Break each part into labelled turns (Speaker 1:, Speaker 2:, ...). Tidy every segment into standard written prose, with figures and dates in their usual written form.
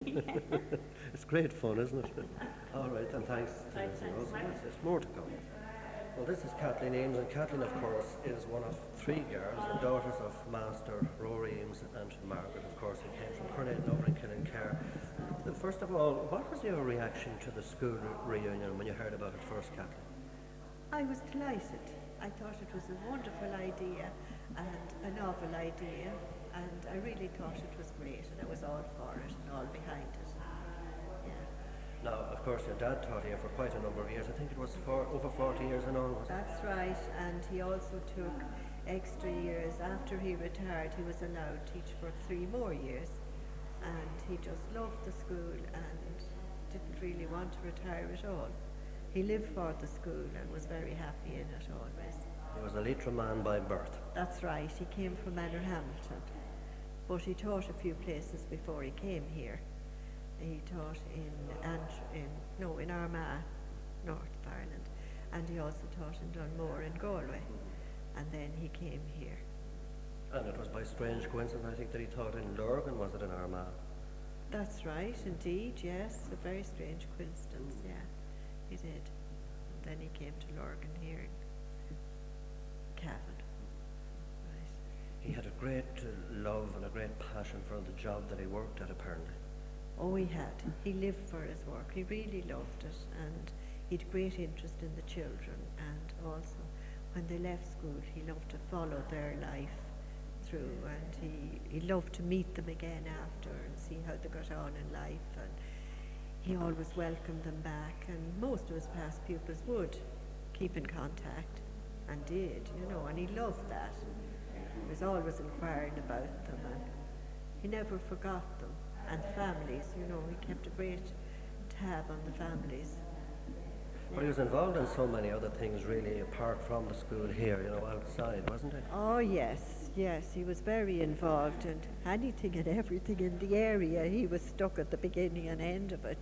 Speaker 1: It's great fun, isn't it? All right, and thanks to
Speaker 2: Right,
Speaker 1: Liz and
Speaker 2: thanks.
Speaker 1: Rosa. There's more to come. Well, this is Kathleen Eames, and Kathleen, of course, is one of three girls, the daughters of Master Rory Eames and Margaret, of course, who came from Correagh over in Killincare. First of all, what was your reaction to the school reunion when you heard about it first, Kathleen?
Speaker 2: I was delighted. I thought it was a wonderful idea and a novel idea, and I really thought it was great, and I was all for it and all behind it. Yeah,
Speaker 1: Now, of course, your dad taught here for quite a number of years. I think it was for over 40 years in all, was it?
Speaker 2: that's right. And he also took extra years after he retired. He was allowed to teach for 3 more years, and he just loved the school and didn't really want to retire at all. He lived for the school and was very happy in it always.
Speaker 1: He was a Leitrim man by birth.
Speaker 2: That's right, he came from Manor Hamilton, but he taught a few places before he came here. He taught in Armagh, north of Ireland, and he also taught in Dunmore and Galway, and then he came here.
Speaker 1: And it was by strange coincidence, I think, that he taught in Lurgan, was it, in Armagh?
Speaker 2: That's right, indeed, yes, a very strange coincidence, yeah, he did. And then he came to Lurgan here in Cavan. Right.
Speaker 1: He had a great love and a great passion for the job that he worked at, apparently.
Speaker 2: Oh, he had. He lived for his work. He really loved it, and he had great interest in the children. And also, when they left school, he loved to follow their life through, and he loved to meet them again after and see how they got on in life. And he always welcomed them back, and most of his past pupils would keep in contact, and did, and he loved that. He was always inquiring about them, and he never forgot them. And families, he kept a great tab on the families.
Speaker 1: But he was involved in so many other things, really, apart from the school here, outside, wasn't he?
Speaker 2: Oh, yes, he was very involved in anything and everything in the area. He was stuck at the beginning and end of it,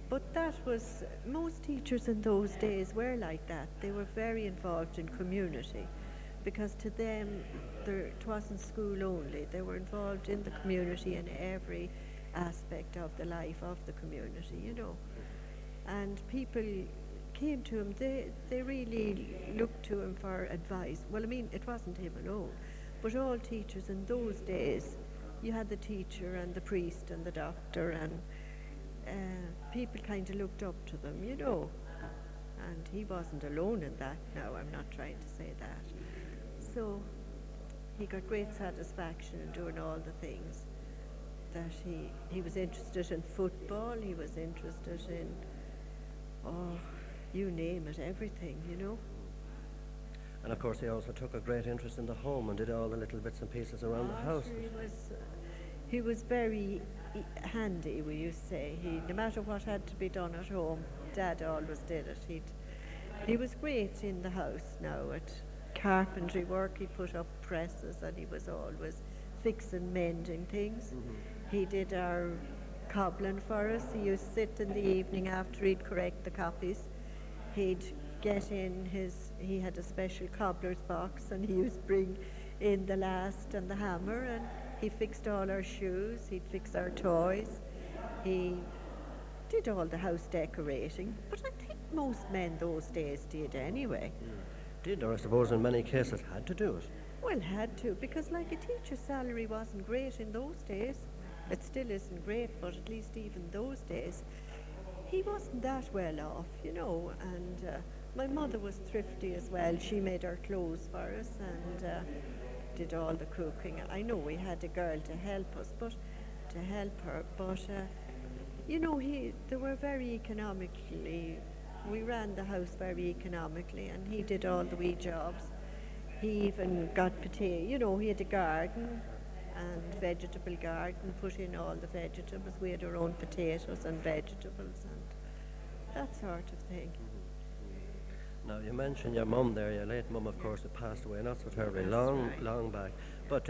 Speaker 2: But that was, most teachers in those days were like that. They were very involved in community, because to them, it wasn't school only. They were involved in the community in every aspect of the life of the community, And people came to him, they really looked to him for advice. Well, it wasn't him alone, but all teachers in those days, you had the teacher and the priest and the doctor, and people kind of looked up to them, And he wasn't alone in that. No, I'm not trying to say that. So he got great satisfaction in doing all the things that he was interested in. Football, he was interested in, you name it, everything,
Speaker 1: And of course, he also took a great interest in the home and did all the little bits and pieces around the house.
Speaker 2: He was very handy, we used to say. No matter what had to be done at home, Dad always did it. He was great in the house now at carpentry work. He put up presses, and he was always fixing, mending things. He did our cobbling for us. He used to sit in the evening after he'd correct the copies. He'd get in he had a special cobbler's box, and he used to bring in the last and the hammer, and he fixed all our shoes. He'd fix our toys. He did all the house decorating, but I think most men those days did anyway.
Speaker 1: Did, or I suppose in many cases had to do it.
Speaker 2: Well, had to, because like a teacher's salary wasn't great in those days. It still isn't great, but at least even those days, he wasn't that well off, and my mother was thrifty as well. She made our clothes for us and did all the cooking. I know we had a girl to help us, but they were very economically. We ran the house very economically, and he did all the wee jobs. He even got potato, he had a garden and vegetable garden, put in all the vegetables. We had our own potatoes and vegetables and that sort of thing.
Speaker 1: Now, you mentioned your mum there, your late mum, of course, that passed away not so terribly long back. But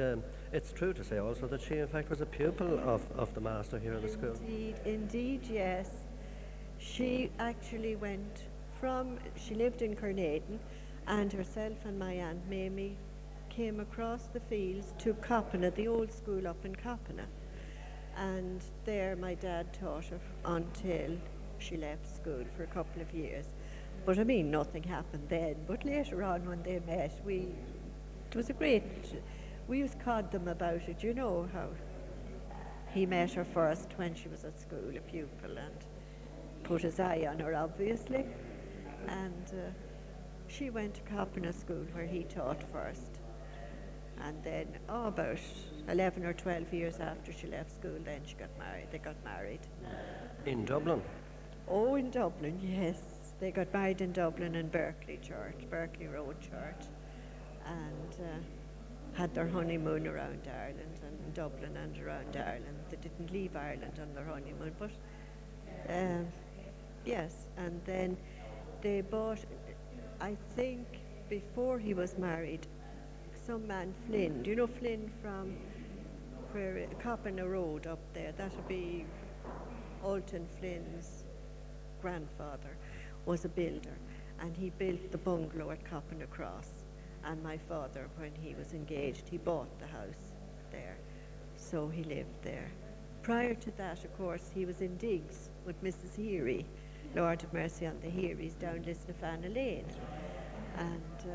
Speaker 1: it's true to say also that she, in fact, was a pupil of the master here in the school.
Speaker 2: Indeed, yes. She actually she lived in Carnarvon, and herself and my Aunt Mamie came across the fields to Coppina, the old school up in Coppina. And there my dad taught her until she left school for a couple of years. But I mean, nothing happened then. But later on, when they met, it was a great. We used to cod them about it, you know, how he met her first when she was at school, a pupil, and put his eye on her, obviously. And she went to Cavan school where he taught first. And then, about 11 or 12 years after she left school, then she got married. They got married.
Speaker 1: In Dublin?
Speaker 2: Oh, in Dublin, yes. They got married in Dublin in Berkeley Church, Berkeley Road Church, and had their honeymoon around Ireland, and in Dublin and around Ireland. They didn't leave Ireland on their honeymoon, but yes. And then they bought, I think, before he was married, some man Flynn. Do you know Flynn from where Cavan Road up there? That would be Alton Flynn's grandfather was a builder, and he built the bungalow at Cavan Cross. And my father, when he was engaged, he bought the house there, so he lived there. Prior to that, of course, he was in digs with Mrs. Heary, Lord of Mercy on the Hearys, down Lisnafana Lane. And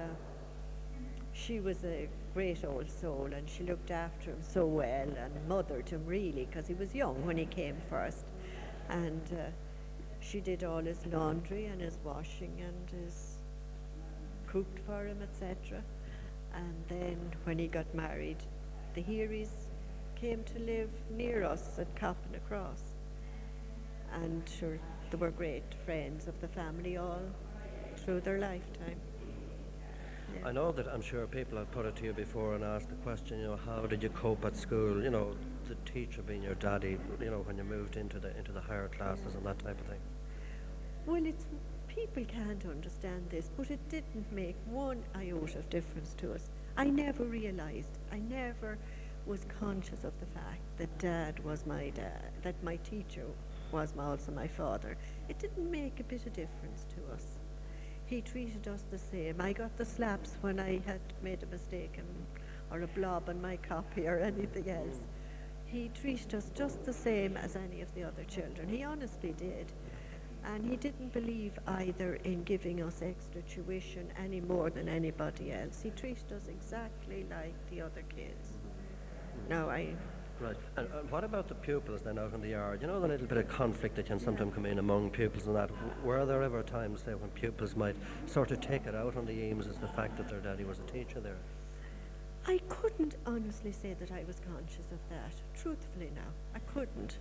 Speaker 2: she was a great old soul, and she looked after him so well and mothered him really, because he was young when he came first. And she did all his laundry and his washing and his cooked for him, etc. And then when he got married, the Hearys came to live near us at Cavan Cross. And sure, they were great friends of the family all through their lifetime.
Speaker 1: I know that I'm sure people have put it to you before and asked the question, you know, how did you cope at school? You know, the teacher being your daddy, you know, when you moved into the higher classes and that type of thing.
Speaker 2: Well, people can't understand this, but it didn't make one iota of difference to us. I never realised, I never was conscious of the fact that Dad was my dad, that my teacher was also my father. It didn't make a bit of difference to us. He treated us the same. I got the slaps when I had made a mistake or a blob on my copy or anything else. He treated us just the same as any of the other children. He honestly did. And he didn't believe either in giving us extra tuition any more than anybody else. He treated us exactly like the other kids. Now
Speaker 1: Right. And what about the pupils then out in the yard? You know, the little bit of conflict that can sometimes come in among pupils and that. Were there ever times, say, when pupils might sort of take it out on the Eames as the fact that their daddy was a teacher there?
Speaker 2: I couldn't honestly say that I was conscious of that. Truthfully now, I couldn't.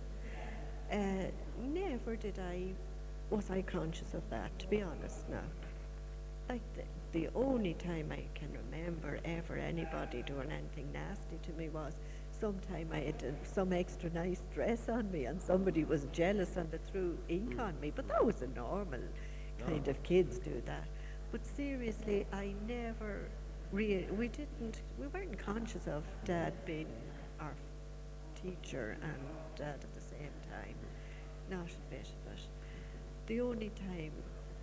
Speaker 2: Never was I conscious of that, to be honest now. Like the only time I can remember ever anybody doing anything nasty to me was sometime I had some extra nice dress on me and somebody was jealous and they threw ink on me, but that was a normal kind of kids do that. But seriously, I never we weren't conscious of Dad being our teacher and Dad at the same time. Not a bit of it. The only time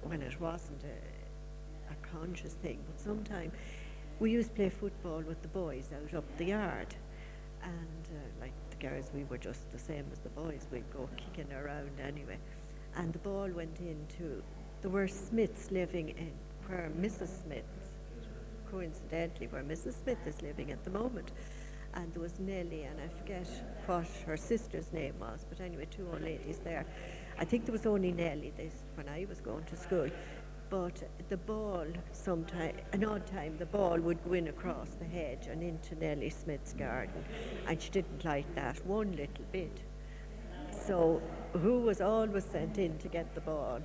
Speaker 2: when it wasn't a conscious thing, but sometime we used to play football with the boys out up the yard, and like the girls, we were just the same as the boys. We'd go kicking around anyway, and the ball went into. There were Smiths living in where Mrs. Smith, coincidentally, where Mrs. Smith is living at the moment. And there was Nellie, and I forget what her sister's name was, but anyway, two old ladies there. I think there was only Nellie when I was going to school. But the ball, an odd time, the ball would go in across the hedge and into Nellie Smith's garden. And she didn't like that one little bit. So who was always sent in to get the ball?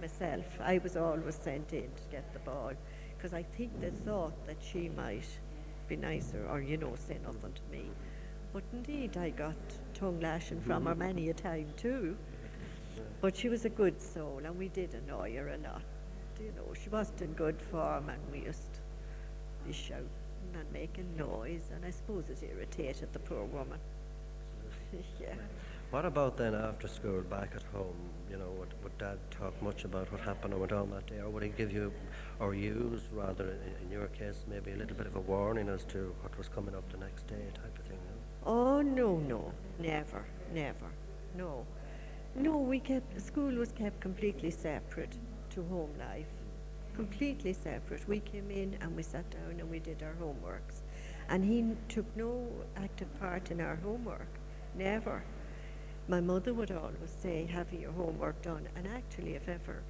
Speaker 2: Myself. I was always sent in to get the ball, because I think they thought that she might be nicer or, say nothing to me. But indeed, I got tongue lashing from her many a time too. But she was a good soul, and we did annoy her a lot. She wasn't in good form, and we used to be shouting and making noise, and I suppose it irritated the poor woman. Yeah.
Speaker 1: What about then after school, back at home? Would Dad talk much about what happened or went on that day, or would he give you, or use rather, in your case, maybe a little bit of a warning as to what was coming up the next day, type of thing?
Speaker 2: Oh, no, no, never, never, no. No, school was kept completely separate to home life. Completely separate. We came in and we sat down and we did our homeworks. And he took no active part in our homework. Never. My mother would always say, have your homework done. And actually, if ever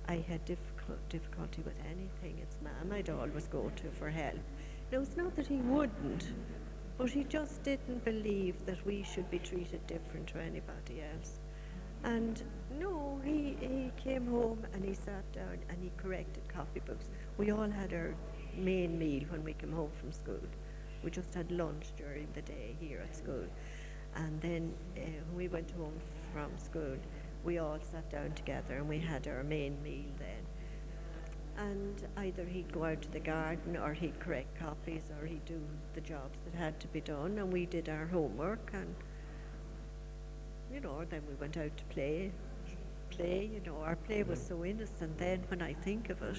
Speaker 2: I had difficulty with anything, it's Mum I'd always go to for help. Now, it's not that he wouldn't, but he just didn't believe that we should be treated different to anybody else. And no, he came home and he sat down and he corrected copybooks. We all had our main meal when we came home from school. We just had lunch during the day here at school. And then when we went home from school, we all sat down together and we had our main meal then. And either he'd go out to the garden or he'd correct copies or he'd do the jobs that had to be done, and we did our homework, and then we went out to play, our play was so innocent then when I think of it,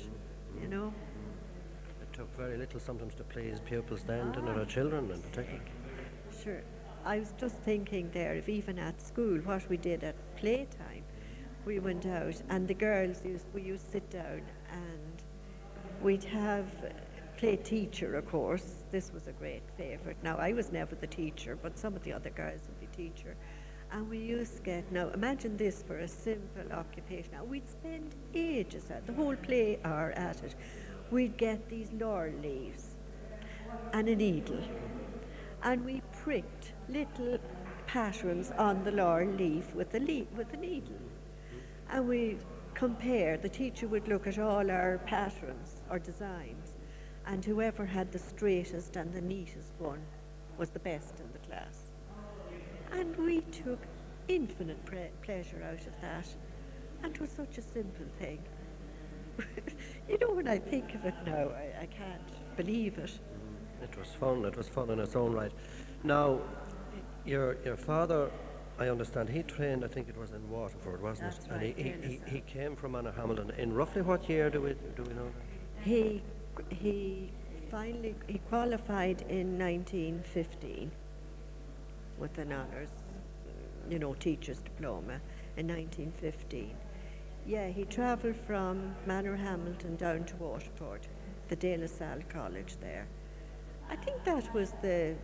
Speaker 1: It took very little sometimes to please pupils then, didn't it, or children in particular?
Speaker 2: Sure. I was just thinking there, if even at school, what we did at playtime, we went out and the girls we used to sit down and we'd have play teacher, of course. This was a great favourite. Now, I was never the teacher, but some of the other girls would be teacher. And we used to get, now imagine this for a simple occupation. Now, we'd spend ages at the whole play hour at it. We'd get these laurel leaves and a needle, and we pricked little patterns on the laurel leaf with a needle. And we compare, the teacher would look at all our patterns or designs, and whoever had the straightest and the neatest one was the best in the class. And we took infinite pleasure out of that, and it was such a simple thing. When I think of it now, I can't believe it.
Speaker 1: It was fun in its own right. Now, your father, I understand, he trained, I think it was in Waterford, wasn't
Speaker 2: That's
Speaker 1: it?
Speaker 2: right,
Speaker 1: And he came from Anna Hamilton. In roughly what year do we know that?
Speaker 2: He qualified in 1915 with an honours, teacher's diploma in 1915. Yeah, he travelled from Manor Hamilton down to Waterford, the De La Salle College there. I think that was I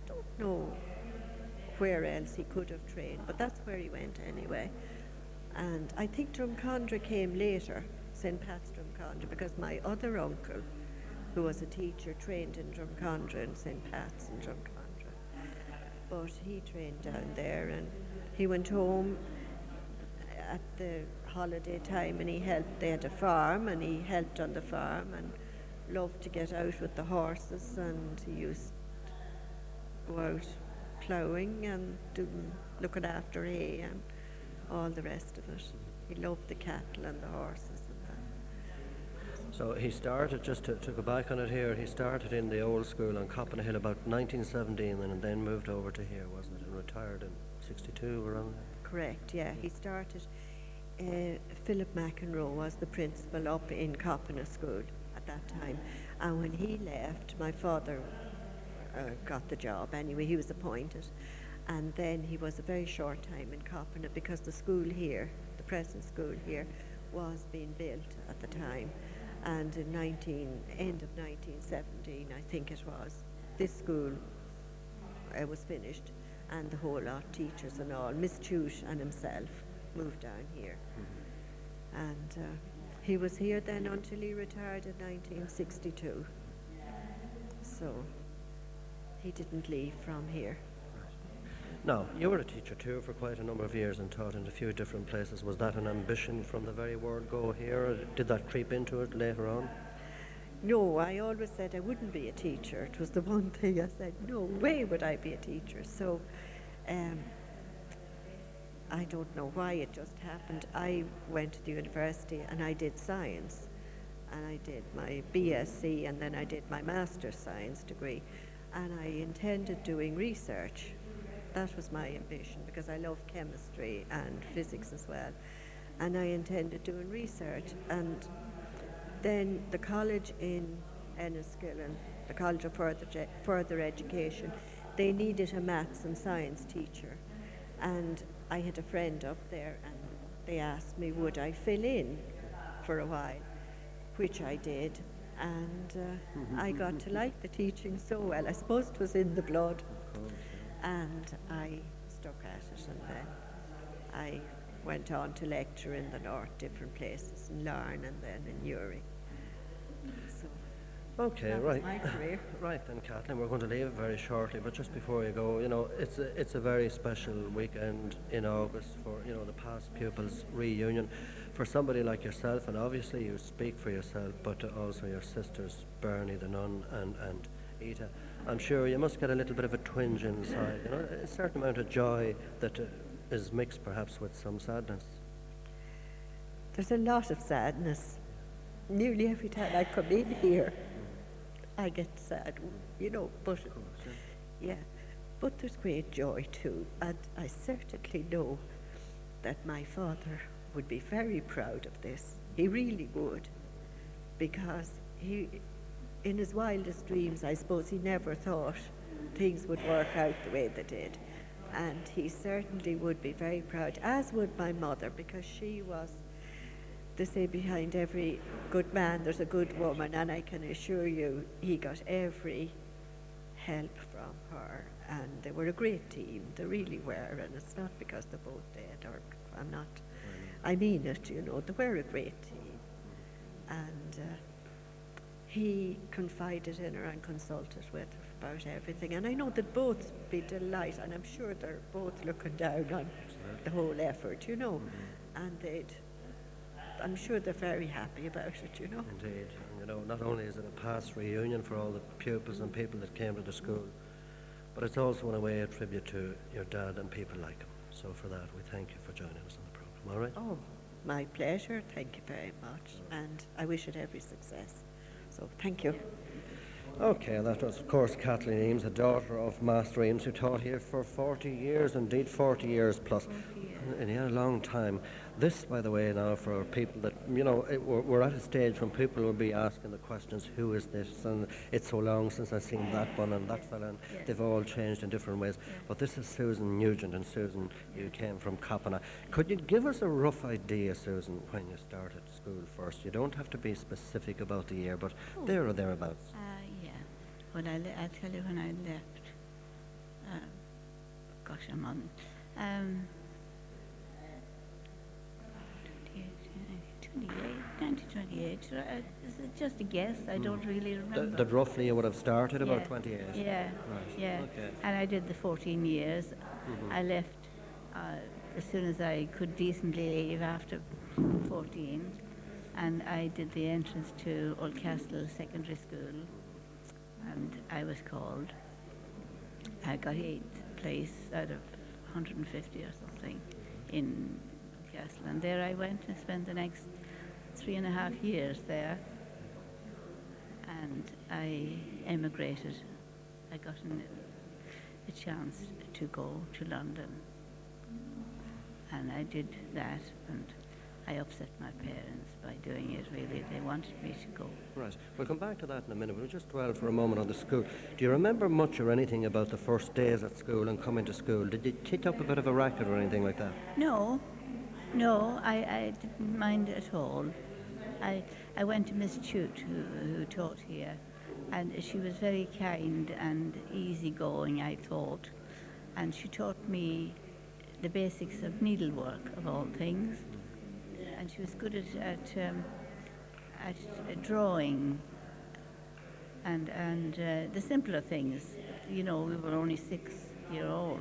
Speaker 2: don't know where else he could have trained, but that's where he went anyway. And I think Drumcondra came later, St. Pat's Drumcondra, because my other uncle, who was a teacher, trained in Drumcondra and St. Pat's in Drumcondra. But he trained down there, and he went home at the holiday time and they had a farm, and he helped on the farm and loved to get out with the horses, and he used to go out ploughing and looking after hay and all the rest of it. He loved the cattle and the horses and that.
Speaker 1: So he started, just to go back on it here, he started in the old school on Coppin Hill about 1917 and then moved over to here, wasn't it? And retired in 62 around there.
Speaker 2: Correct, yeah. He started, Philip McEnroe was the principal up in Coppin School at that time. And when he left, my father got the job anyway. He was appointed, and then he was a very short time in Coppin because the school here, the present school here, was being built at the time, and in end of 1917 I think it was, this school was finished, and the whole lot, teachers and all, Miss Chute and himself moved down here. And he was here then until he retired in 1962, so he didn't leave from here.
Speaker 1: Now, you were a teacher too for quite a number of years and taught in a few different places. Was that an ambition from the very word go here, or did that creep into it later on?
Speaker 2: No, I always said I wouldn't be a teacher. It was the one thing I said, no way would I be a teacher. So I don't know why it just happened. I went to the university and I did science, and I did my BSc, and then I did my master's science degree. And I intended doing research. That was my ambition, because I love chemistry and physics as well. And I intended doing research. And then the college in Enniskillen, the College of Further Education, they needed a maths and science teacher. And I had a friend up there, and they asked me would I fill in for a while, which I did. And I got to like the teaching so well. I suppose it was in the blood.
Speaker 1: Of course,
Speaker 2: And I stuck at it, and then I went on to lecture in the north, different places, in Larne and then in Uri. So
Speaker 1: Okay,
Speaker 2: that
Speaker 1: right.
Speaker 2: was my career.
Speaker 1: Right then, Kathleen, we're going to leave very shortly, but just before you go, it's a very special weekend in August for, the past pupils reunion. For somebody like yourself, and obviously you speak for yourself, but also your sisters, Bernie the nun and Ita, I'm sure you must get a little bit of a twinge inside, a certain amount of joy that is mixed perhaps with some sadness.
Speaker 2: There's a lot of sadness. Nearly every time I come in here, I get sad, but yeah, but there's great joy too, and I certainly know that my father would be very proud of this. He really would, because in his wildest dreams, I suppose he never thought things would work out the way they did. And he certainly would be very proud, as would my mother, because she was, they say behind every good man there's a good woman, and I can assure you he got every help from her, and they were a great team, they really were, and it's not because they're both dead, or I mean it, they were a great team. And he confided in her and consulted with her about everything, and I know that both be delighted, and I'm sure they're both looking down on the whole effort, and I'm sure they're very happy about it,
Speaker 1: Indeed. And, not only is it a past reunion for all the pupils and people that came to the school, but it's also in a way a tribute to your dad and people like him. So for that, we thank you for joining us on the programme, all right?
Speaker 2: Oh, my pleasure, thank you very much, and I wish it every success. So thank you.
Speaker 1: Okay, that was, of course, Kathleen Eames, the daughter of Master Eames, who taught here for 40 years, indeed 40 years plus. And a long time. This, by the way, now for people that, we're at a stage when people will be asking the questions, who is this? And it's so long since I've seen that one and that fella, and they've all changed in different ways. But this is Susan Nugent, and Susan, you came from Cavan. Could you give us a rough idea, Susan, when you started school first? You don't have to be specific about the year, but there or thereabouts.
Speaker 3: Yeah. Well, I'll tell you when I left. Gosh, I'm on. 1928. Is it just a guess? I don't really remember.
Speaker 1: That roughly you would have started about 28?
Speaker 3: Yeah,
Speaker 1: right.
Speaker 3: yeah.
Speaker 1: Okay.
Speaker 3: And I did the 14 years. I left as soon as I could decently leave after 14. And I did the entrance to Oldcastle Secondary School. And I was called. I got 8th place out of 150 or something in Oldcastle. And there I went and spent the next 3.5 years there. And I emigrated. I got a chance to go to London. And I did that, and I upset my parents by doing it, really. They wanted me to go.
Speaker 1: Right. We'll come back to that in a minute. We'll just dwell for a moment on the school. Do you remember much or anything about the first days at school and coming to school? Did you kick up a bit of a racket or anything like that?
Speaker 3: No, I didn't mind at all. I went to Miss Chute, who taught here, and she was very kind and easygoing, I thought. And she taught me the basics of needlework, of all things. And she was good at drawing and the simpler things. We were only 6-year-old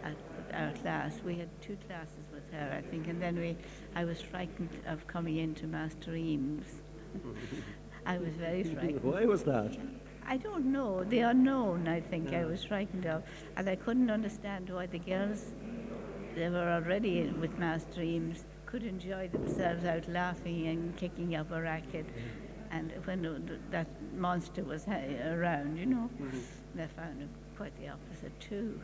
Speaker 3: at our class. We had 2 classes with her, I think, and then I was frightened of coming into Master Eames. I was very frightened.
Speaker 1: Why was that?
Speaker 3: I don't know. The unknown, I think, I was frightened of. And I couldn't understand why the girls, they were already with Master Eames, could enjoy themselves out laughing and kicking up a racket. And when that monster was around, they found it quite the opposite too.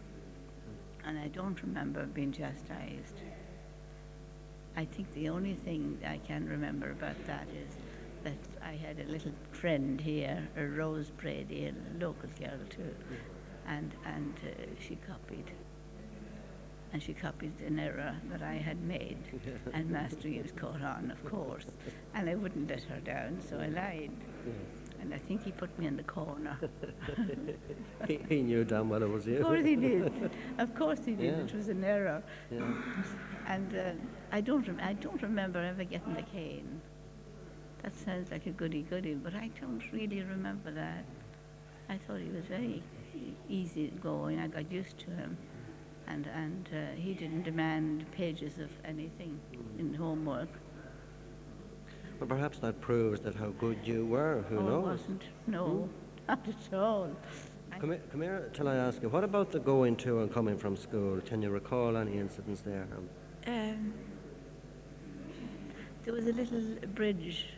Speaker 3: And I don't remember being chastised. I think the only thing I can remember about that is that I had a little friend here, a Rose Brady, a local girl too, and she copied. And she copied an error that I had made, and Master Eames caught on, of course. And I wouldn't let her down, so I lied. And I think he put me in the corner.
Speaker 1: He knew damn well it was you.
Speaker 3: Of course he did. Of course he did.
Speaker 1: Yeah.
Speaker 3: It was an error.
Speaker 1: Yeah.
Speaker 3: And I don't remember ever getting the cane. That sounds like a goody-goody, but I don't really remember that. I thought he was very easy going. I got used to him. And he didn't demand pages of anything in homework.
Speaker 1: Well, perhaps that proves that how good you were. Who knows?
Speaker 3: It wasn't. No, not at all.
Speaker 1: Come here till I ask you, what about the going to and coming from school? Can you recall any incidents there?
Speaker 3: There was a little bridge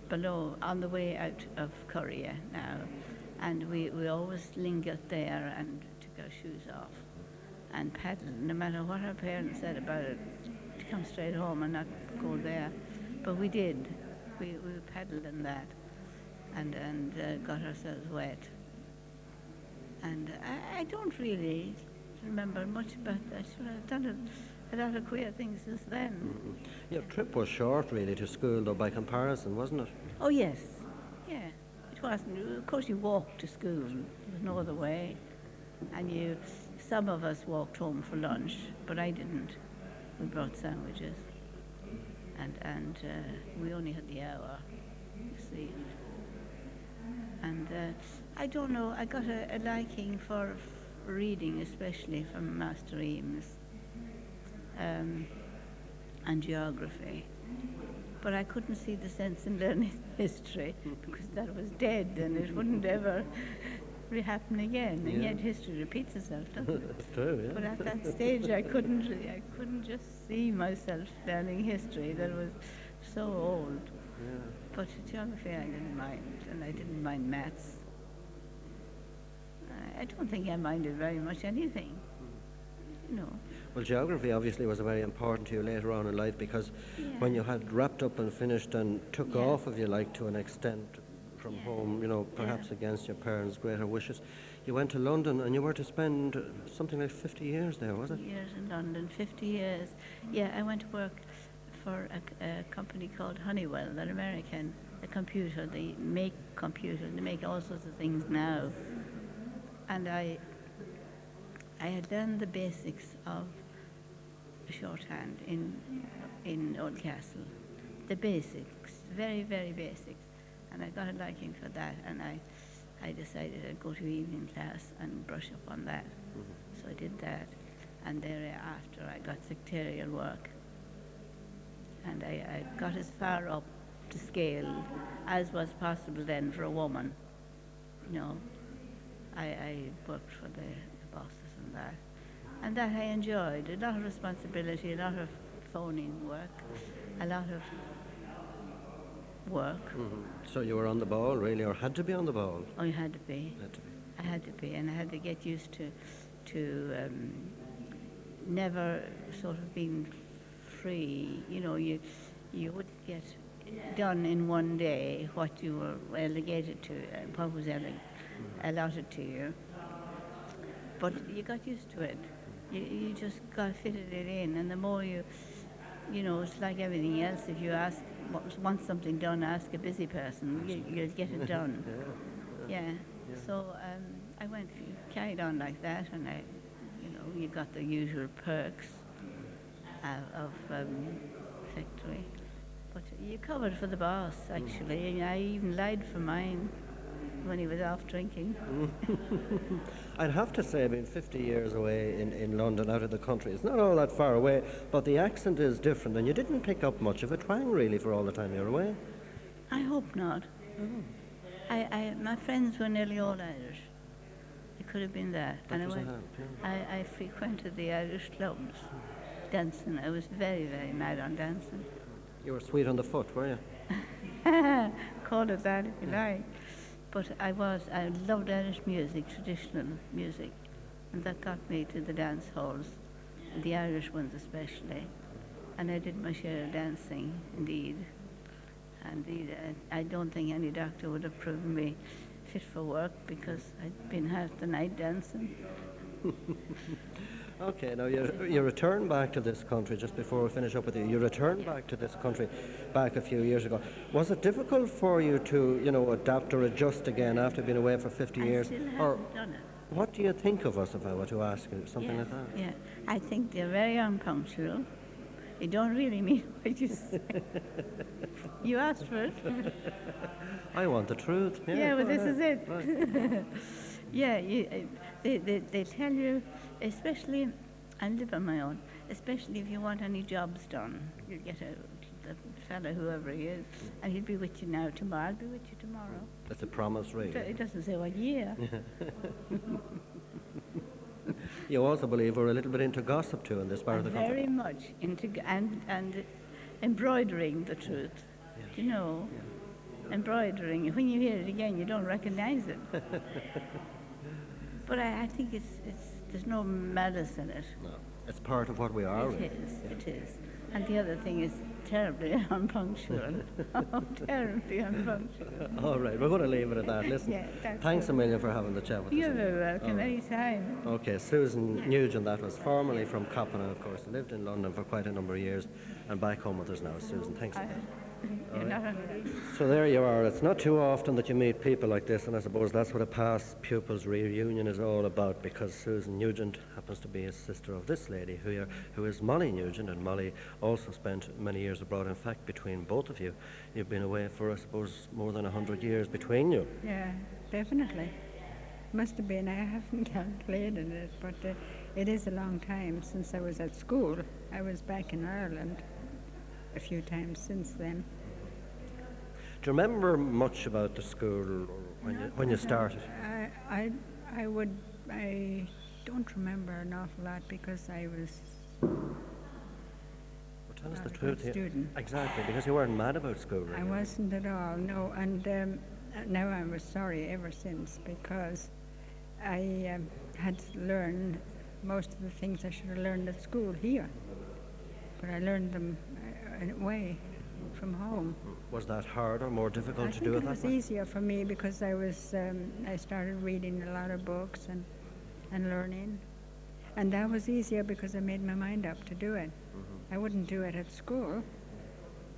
Speaker 3: below on the way out of Correagh now, and we always lingered there and took our shoes off and paddled, no matter what our parents said about it, to come straight home and not go there. But we did. We paddled in that and got ourselves wet. And I don't really remember much about that. I've done a lot of queer things since then.
Speaker 1: Your trip was short, really, to school, though, by comparison, wasn't it?
Speaker 3: Oh, yes. Yeah. It wasn't. Of course, you walked to school. There was no other way. And some of us walked home for lunch, but I didn't. We brought sandwiches. And we only had the hour, you see. And I don't know, I got a liking for reading, especially from Master Eames, and geography. But I couldn't see the sense in learning history, because that was dead and it wouldn't ever happen again. And yet history repeats itself, doesn't it?
Speaker 1: It's true, yeah.
Speaker 3: But at that stage, I couldn't just see myself learning history that was so old.
Speaker 1: Yeah.
Speaker 3: But geography I didn't mind, and I didn't mind maths. I don't think I minded very much anything, you know.
Speaker 1: Well, geography obviously was very important to you later on in life, because when you had wrapped up and finished and took off, if you like, to an extent from home, you know, perhaps against your parents' greater wishes, you went to London and you were to spend something like 50 years there, was it?
Speaker 3: Years in London, 50 years. Yeah, I went to work for a company called Honeywell, they're American, a computer, they make computers, they make all sorts of things now. And I had learned the basics of shorthand in Oldcastle, the basics, very, very basics. And I got a liking for that, and I decided I'd go to evening class and brush up on that. So I did that, and thereafter I got secretarial work. And I got as far up to scale as was possible then for a woman. You know, I worked for the bosses and that. And that I enjoyed. A lot of responsibility, a lot of phoning work, a lot of work.
Speaker 1: So you were on the ball, really, or had to be on the ball?
Speaker 3: Oh, you had to be.
Speaker 1: Had to be.
Speaker 3: I had to be, and I had to get used to never sort of being free. You know, you wouldn't get done in one day what you were relegated to, what was allotted to you. But you got used to it. You just got fitted it in, and the more you know, it's like everything else. If you want something done, ask a busy person. You'll get it done. Yeah. So I carried on like that, and you got the usual perks of factory. But you covered for the boss, actually. And I even lied for mine when he was off drinking.
Speaker 1: I'd have to say, I mean, 50 years away in London, out of the country, it's not all that far away, but the accent is different, and you didn't pick up much of a twang, really, for all the time you were away.
Speaker 3: I hope not. My friends were nearly all Irish. It could have been that.
Speaker 1: That
Speaker 3: And
Speaker 1: was a
Speaker 3: I
Speaker 1: help,
Speaker 3: I frequented the Irish clubs, dancing. I was very, very mad on dancing.
Speaker 1: You were sweet on the foot, were you?
Speaker 3: Call it that if you like. But I loved Irish music, traditional music, and that got me to the dance halls, the Irish ones especially. And I did my share of dancing, indeed. Indeed, I don't think any doctor would have proven me fit for work because I'd been half the night dancing.
Speaker 1: Okay, now you returned back to this country just before we finish up with you. You returned back to this country back a few years ago. Was it difficult for you to, adapt or adjust again after being away for 50
Speaker 3: I
Speaker 1: years?
Speaker 3: still
Speaker 1: Or
Speaker 3: haven't done it.
Speaker 1: what do you think of us if I were to ask you something like that?
Speaker 3: Yeah, I think they're very unpunctual. You don't really mean what you say. You asked for it.
Speaker 1: I want the truth.
Speaker 3: Yeah, well,
Speaker 1: go
Speaker 3: this is
Speaker 1: ahead.
Speaker 3: it.
Speaker 1: Right.
Speaker 3: Yeah, they tell you, especially, I live on my own, especially if you want any jobs done, you get the fella, whoever he is, and he'll be with you now tomorrow, I'll be with you tomorrow.
Speaker 1: That's a promise, really.
Speaker 3: It doesn't say what year.
Speaker 1: You also believe we're a little bit into gossip too in this part of the country.
Speaker 3: Very much into, and embroidering the truth, you know. Embroidering, when you hear it again, you don't recognize it. But I think there's no malice in it.
Speaker 1: No, it's part of what we are. Really.
Speaker 3: It is. And the other thing is terribly unpunctual. Terribly unpunctual.
Speaker 1: All right, we're going to leave it at that. Listen,
Speaker 3: Yeah, that's
Speaker 1: thanks
Speaker 3: good.
Speaker 1: a million for having the chat with us.
Speaker 3: You're very welcome anytime.
Speaker 1: Okay, Susan Nugent, that was formerly from Cavan, of course, lived in London for quite a number of years, and back home with us now. Susan, thanks.
Speaker 3: You're not on
Speaker 1: So there you are. It's not too often that you meet people like this, and I suppose that's what a past pupils reunion is all about, because Susan Nugent happens to be a sister of this lady who is Molly Nugent, and Molly also spent many years abroad. In fact, between both of you, you've been away for, I suppose, more than 100 years between you.
Speaker 4: Yeah, definitely. Must have been. I haven't calculated it, but it is a long time since I was at school. I was back in Ireland a few times since then.
Speaker 1: Do you remember much about the school when you started?
Speaker 4: I don't remember an awful lot because I was
Speaker 1: Well, tell us
Speaker 4: not
Speaker 1: the
Speaker 4: a
Speaker 1: truth
Speaker 4: good
Speaker 1: here.
Speaker 4: student.
Speaker 1: Exactly, because you weren't mad about school. Really.
Speaker 4: I wasn't at all, no. And now I was sorry ever since because I had to learn most of the things I should have learned at school here. But I learned them away from home.
Speaker 1: Was that harder, more difficult
Speaker 4: I
Speaker 1: to
Speaker 4: think
Speaker 1: do
Speaker 4: it
Speaker 1: at that
Speaker 4: was
Speaker 1: point?
Speaker 4: easier for me because I started reading a lot of books and learning. And that was easier because I made my mind up to do it. I wouldn't do it at school.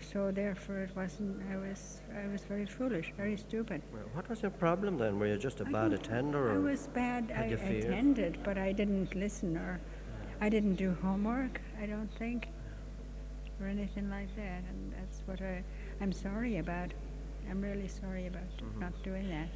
Speaker 4: So therefore it wasn't, I was very foolish, very stupid.
Speaker 1: Well, what was your problem then? Were you just a bad attender?
Speaker 4: I
Speaker 1: Or
Speaker 4: was bad. I
Speaker 1: had you fears?
Speaker 4: attended, but I didn't listen or I didn't do homework, I don't think, or anything like that. And that's what I'm sorry about. I'm really sorry about not doing that.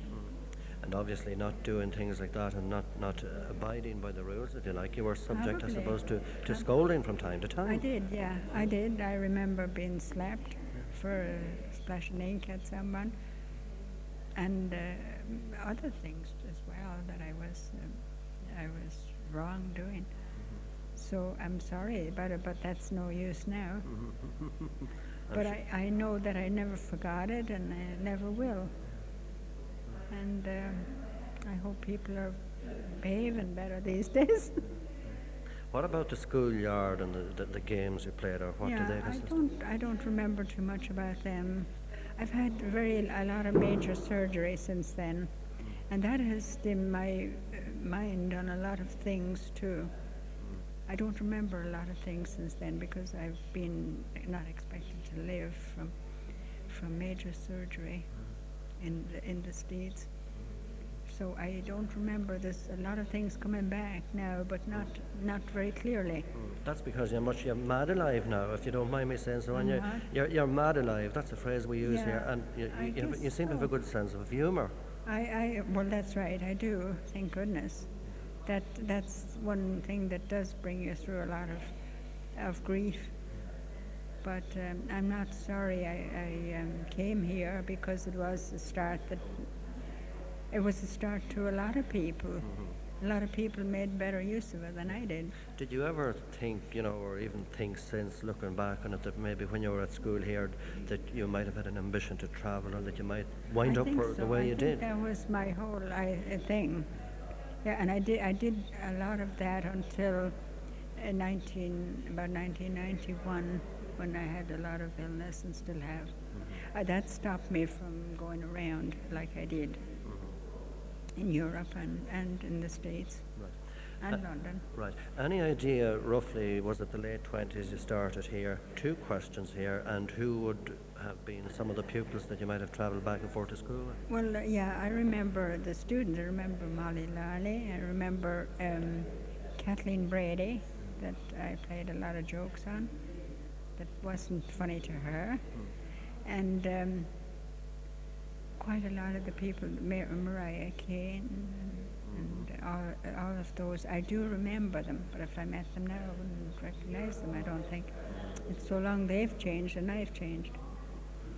Speaker 1: And obviously not doing things like that and not abiding by the rules, if you like. You were subject, I
Speaker 4: Probably.
Speaker 1: suppose, to scolding from time to time.
Speaker 4: I did, yeah, I did. I remember being slapped for splashing ink at someone, and other things as well that I was wrong doing. So I'm sorry about it, but that's no use now. But I know that I never forgot it, and I never will. And I hope people are behaving better these days.
Speaker 1: What about the schoolyard and the games you played, or what
Speaker 4: Yeah,
Speaker 1: do they consist of?
Speaker 4: I don't remember too much about them. I've had a lot of major surgery since then, and that has dimmed my mind on a lot of things too. I don't remember a lot of things since then because I've been not expected to live from major surgery in the States. So I don't remember. There's a lot of things coming back now, but not very clearly.
Speaker 1: That's because you're mad alive now, if you don't mind me saying so. And
Speaker 4: I'm
Speaker 1: you're mad alive. That's a phrase we use
Speaker 4: Yeah,
Speaker 1: here, and
Speaker 4: I guess
Speaker 1: you seem to have a
Speaker 4: so.
Speaker 1: good sense of humour.
Speaker 4: Well, that's right. I do. Thank goodness. That's one thing that does bring you through a lot of grief. But I'm not sorry I came here because it was a start to a lot of people. A lot of people made better use of it than I did.
Speaker 1: Did you ever think, or even think since looking back on it, that maybe when you were at school here, that you might have had an ambition to travel, or that you might wind
Speaker 4: I
Speaker 1: up
Speaker 4: think
Speaker 1: for
Speaker 4: so.
Speaker 1: the way
Speaker 4: I
Speaker 1: you
Speaker 4: think
Speaker 1: did?
Speaker 4: that was my whole thing. Yeah, and I did a lot of that until about 1991, when I had a lot of illness and still have. That stopped me from going around like I did. in Europe and in the States
Speaker 1: Right.
Speaker 4: and London.
Speaker 1: Right. Any idea, roughly, was it the late 20s you started here? Two questions here, and who would have been some of the pupils that you might have travelled back and forth to school with?
Speaker 4: Well, yeah, I remember the students. I remember Molly Lally. I remember Kathleen Brady, that I played a lot of jokes on. That wasn't funny to her. And quite a lot of the people, Mariah Kane and all of those. I do remember them, but if I met them now, I wouldn't recognize them, I don't think. It's so long they've changed and I've changed.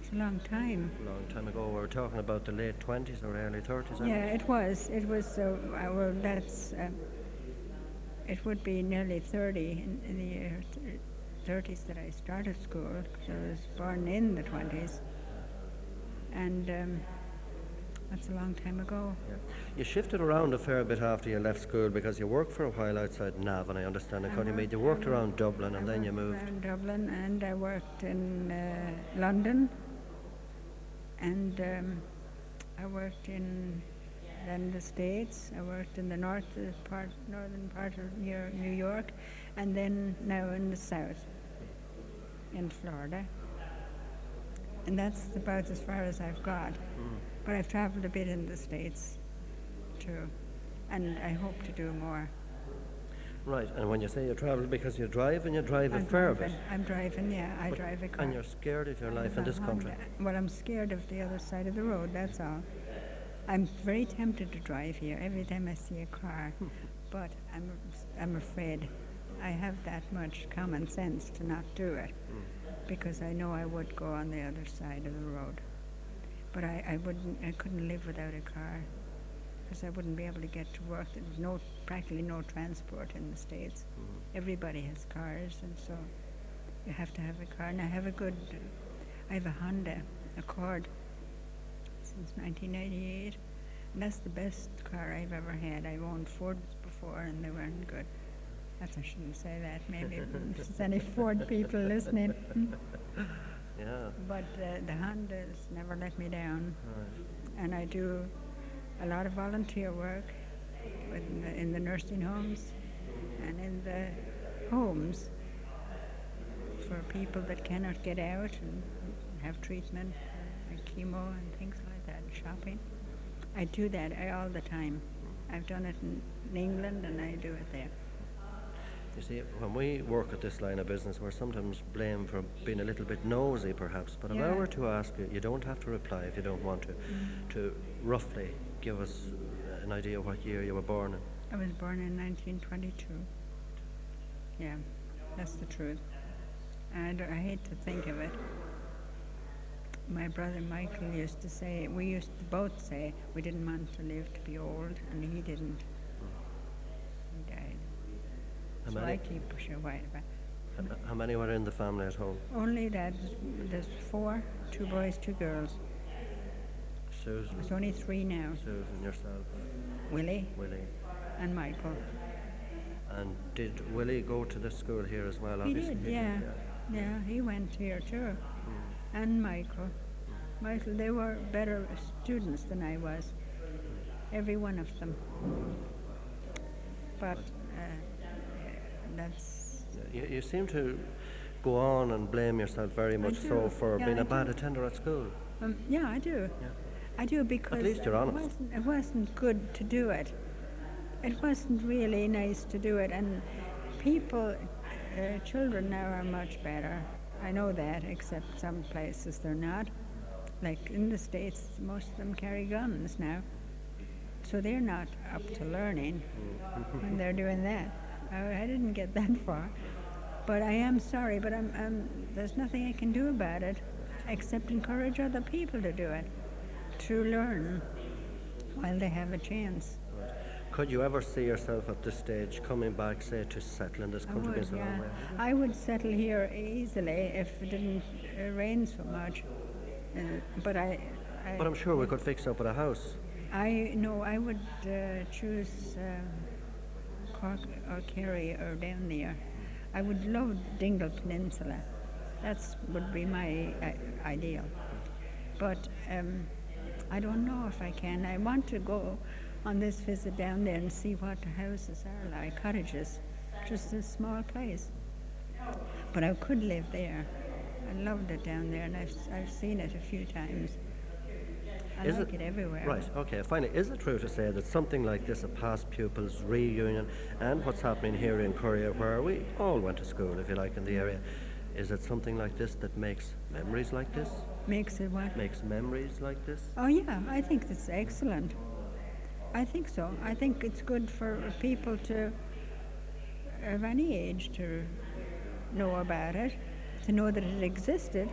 Speaker 4: It's a long time.
Speaker 1: A long time ago. We were talking about the late 20s or early 30s.
Speaker 4: Yeah, it was. It was, well, that's, it would be nearly 30 in the year 30s that I started school, because I was born in the 20s. And that's a long time ago.
Speaker 1: Yeah. You shifted around a fair bit after you left school because you worked for a while outside Navan, I understand. You worked around Dublin and then you moved.
Speaker 4: Around Dublin, and I worked in London, and I worked in then the States. I worked in the northern part of near New York, and then now in the south, in Florida. And that's about as far as I've got. But I've travelled a bit in the States too, and I hope to do more.
Speaker 1: Right, and when you say you travel, because you drive and you drive a fair bit.
Speaker 4: I'm driving, yeah, I drive a car.
Speaker 1: And you're scared of your life in this country.
Speaker 4: Well, I'm scared of the other side of the road, that's all. I'm very tempted to drive here every time I see a car, but I'm afraid. I have that much common sense to not do it, because I know I would go on the other side of the road. But I couldn't live without a car, because I wouldn't be able to get to work. There's practically no transport in the States. Everybody has cars, and so you have to have a car. And I have a Honda Accord since 1998, and that's the best car I've ever had. I've owned Fords before, and they weren't good. I shouldn't say that. Maybe if there's any Ford people listening.
Speaker 1: Yeah.
Speaker 4: But the Hondas never let me down.
Speaker 1: Right.
Speaker 4: And I do a lot of volunteer work in the nursing homes and in the homes for people that cannot get out and have treatment, like chemo and things like that, shopping. I do that all the time. I've done it in England, and I do it there.
Speaker 1: You see, when we work at this line of business, we're sometimes blamed for being a little bit nosy, perhaps. But if I were to ask you, you don't have to reply if you don't want to roughly give us an idea what year you were born in.
Speaker 4: I was born in 1922. Yeah, that's the truth. And I hate to think of it. My brother Michael used to say, we used to both say, we didn't want to live to be old, and he didn't. He died. So I keep pushing away.
Speaker 1: How many were in the family at home?
Speaker 4: Only that, there's 4, 2 boys, 2 girls.
Speaker 1: Susan.
Speaker 4: There's only 3 now.
Speaker 1: Susan, yourself.
Speaker 4: Willie and Michael.
Speaker 1: And did Willie go to the school here as well?
Speaker 4: He
Speaker 1: Obviously,
Speaker 4: did, yeah. Yeah, he went here too. And Michael, they were better students than I was. Every one of them. But that's...
Speaker 1: You seem to go on and blame yourself very much so for being a bad attender at school.
Speaker 4: Yeah, I do.
Speaker 1: Yeah.
Speaker 4: I do, because
Speaker 1: at least you're honest.
Speaker 4: It wasn't good to do it. It wasn't really nice to do it. And people, children now are much better. I know that, except some places they're not. Like in the States, most of them carry guns now. So they're not up to learning when they're doing that. I didn't get that far. But I am sorry, but there's nothing I can do about it except encourage other people to do it, to learn while they have a chance.
Speaker 1: Right. Could you ever see yourself at this stage coming back, say, to settle in this country?
Speaker 4: I would, yeah. I would settle here easily if it didn't rain so much. But
Speaker 1: I'm sure we could fix up with a house.
Speaker 4: I would choose Cork or Kerry or down there. I would love Dingle Peninsula. That would be my ideal. But I don't know if I can. I want to go on this visit down there and see what the houses are like, cottages. Just a small place. But I could live there. I loved it down there, and I've seen it a few times. I
Speaker 1: Is
Speaker 4: like it everywhere.
Speaker 1: Right, okay. Finally, is it true to say that something like this, a past pupils reunion, and what's happening here in Correagh, where we all went to school, if you like, in the area, is it something like this that makes memories like this?
Speaker 4: Makes it what?
Speaker 1: Makes memories like this?
Speaker 4: Oh yeah, I think it's excellent. I think so. I think it's good for people to, of any age, to know about it, to know that it existed,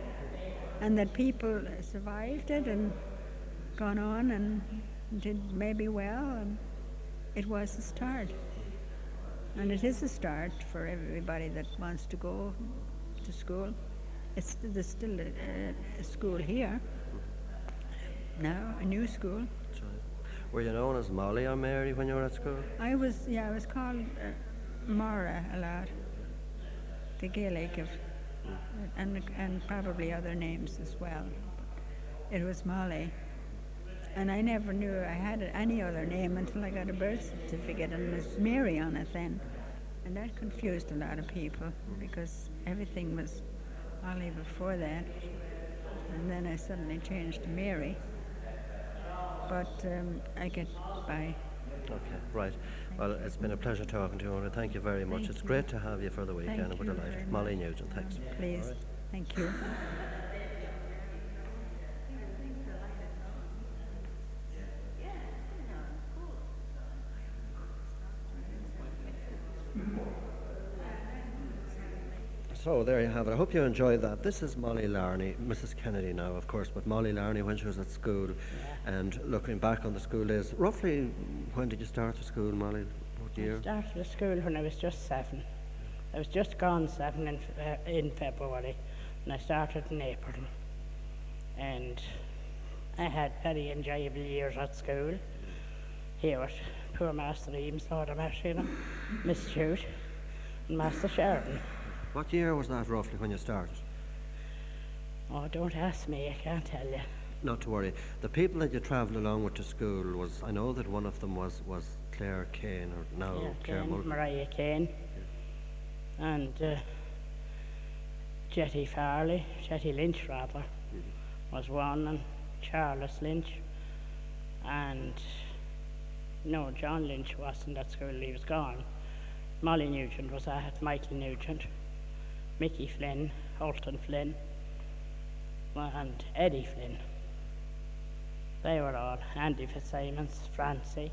Speaker 4: and that people survived it and gone on and did maybe well, and it was a start. And it is a start for everybody that wants to go to school. There's still a school here now, a new school.
Speaker 1: That's right. Were you known as Molly or Mary when you were at school?
Speaker 4: I was called Mara a lot, the Gaelic of, and probably other names as well. It was Molly. And I never knew I had any other name until I got a birth certificate, and there's Mary on it then. And that confused a lot of people because everything was Molly before that. And then I suddenly changed to Mary. But I get by.
Speaker 1: Okay, right. Well, it's been a pleasure talking to you, and thank you very much.
Speaker 4: Thank
Speaker 1: It's
Speaker 4: you.
Speaker 1: great to have you for the weekend, and
Speaker 4: Thank
Speaker 1: we're
Speaker 4: you
Speaker 1: delighted.
Speaker 4: very
Speaker 1: Molly
Speaker 4: much.
Speaker 1: Nugent, thanks.
Speaker 4: Please.
Speaker 1: All right.
Speaker 4: Thank you.
Speaker 1: So there you have it. I hope you enjoyed that. This is Molly Larney, Mrs. Kennedy now, of course, but Molly Larney when she was at school. And looking back on the school days, roughly when did you start the school, Molly? What year?
Speaker 5: I started the school when I was just 7. I was just gone 7 in February, and I started in April. And I had very enjoyable years at school. Here with poor Master Eames, Lord of Mercy, Miss Stewart, and Master Sheridan.
Speaker 1: What year was that roughly when you started?
Speaker 5: Oh, don't ask me, I can't tell you.
Speaker 1: Not to worry. The people that you travelled along with to school was, I know that one of them was Claire Kane, or now
Speaker 5: Yeah,
Speaker 1: Claire
Speaker 5: Kane,
Speaker 1: Mulvey.
Speaker 5: Mariah Kane, and Jetty Farley, Jetty Lynch rather, was one, and Charles Lynch, and no, John Lynch wasn't at school, he was gone. Molly Nugent was at, Michael Nugent, Mickey Flynn, Holton Flynn, and Eddie Flynn. They were all, Andy Fitzsimons, Francie,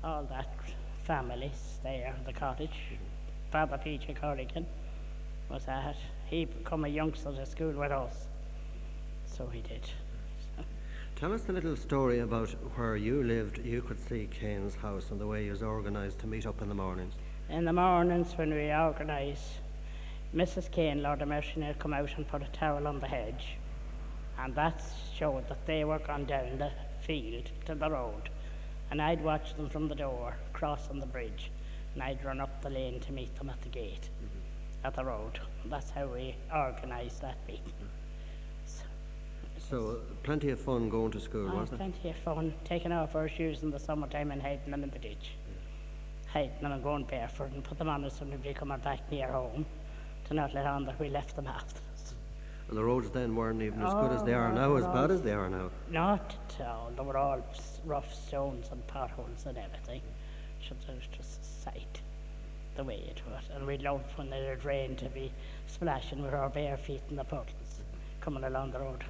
Speaker 5: all that families there, the cottage. Father Peter Correagh was at. He became a youngster to school with us, so he did.
Speaker 1: Tell us the little story about where you lived. You could see Kane's house and the way he was organised to meet up in the mornings.
Speaker 5: In the mornings when we organised, Mrs. Kane, Lord of Mercy, had come out and put a towel on the hedge, and that showed that they were gone down the field to the road, and I'd watch them from the door, crossing the bridge, and I'd run up the lane to meet them at the gate, at the road. That's how we organised that bit.
Speaker 1: So plenty of fun going to school, wasn't it?
Speaker 5: Plenty of fun, taking off our shoes in the summertime and hiding them in the ditch. Hiding them and going barefoot and put them on us when we'd be coming back near home, to not let on that we left them after us.
Speaker 1: Well, the roads then weren't even as good as they are now, as bad as they are now.
Speaker 5: Not at all. They were all rough stones and potholes and everything. So it was just a sight, the way it was. And we loved when it had rained to be splashing with our bare feet in the puddles, coming along the road.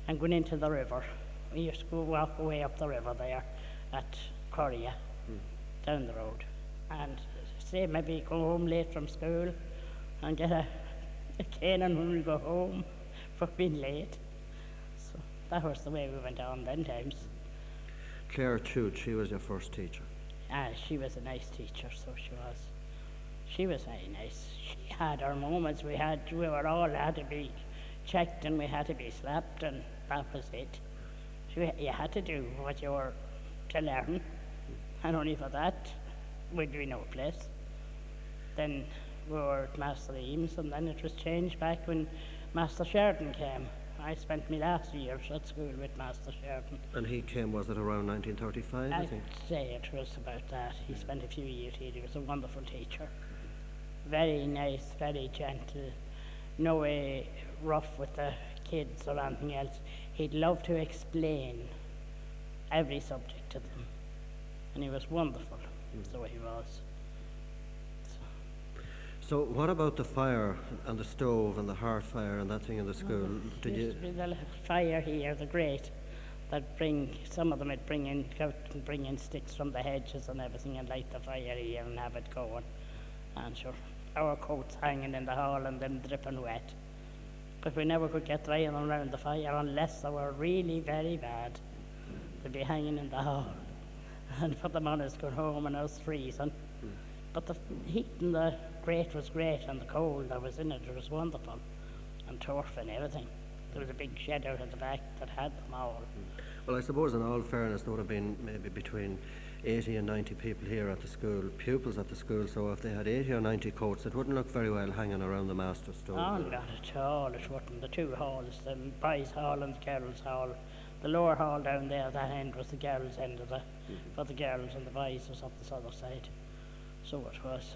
Speaker 5: And going into the river. We used to go walk away up the river there at Correagh, down the road. And say maybe go home late from school and get a caning when we go home for being late. So that was the way we went on then times.
Speaker 1: Claire Chute, she was your first teacher.
Speaker 5: She was a nice teacher, so she was. She was very nice. She had her moments. We were all had to be checked and we had to be slapped, and that was it. You had to do what you were to learn, and only for that would be no place. Then we were at Master Eames, and then it was changed back when Master Sheridan came, I spent my last years at school with Master Sheridan.
Speaker 1: And he came, was it around 1935, I
Speaker 5: I'd
Speaker 1: think?
Speaker 5: say it was about that. He spent a few years here. He was a wonderful teacher. Very nice, very gentle, no way rough with the kids or anything else. He'd love to explain every subject to them. And he was wonderful, the way he was.
Speaker 1: So what about the fire and the stove and the hearth fire and that thing in the school? Did
Speaker 5: There
Speaker 1: you?
Speaker 5: used to be the fire here, the grate, that some of them would bring in, go out and bring in sticks from the hedges and everything and light the fire here and have it going. And sure, our coats hanging in the hall and them dripping wet. But we never could get drying them around the fire unless they were really very bad. They'd be hanging in the hall. And put them on us going home and I was freezing. But the heat in the grate was great and the cold that was in it was wonderful. And turf and everything. There was a big shed out at the back that had them all.
Speaker 1: Well, I suppose in all fairness there would have been maybe between 80 and 90 people here at the school, pupils at the school, so if they had 80 or 90 coats it wouldn't look very well hanging around the master stove.
Speaker 5: Oh, not at all, it wouldn't. The two halls, the boys' hall and the girls' hall. The lower hall down there, that end was the girls' end of for the girls, and the boys was up this other side. So it was.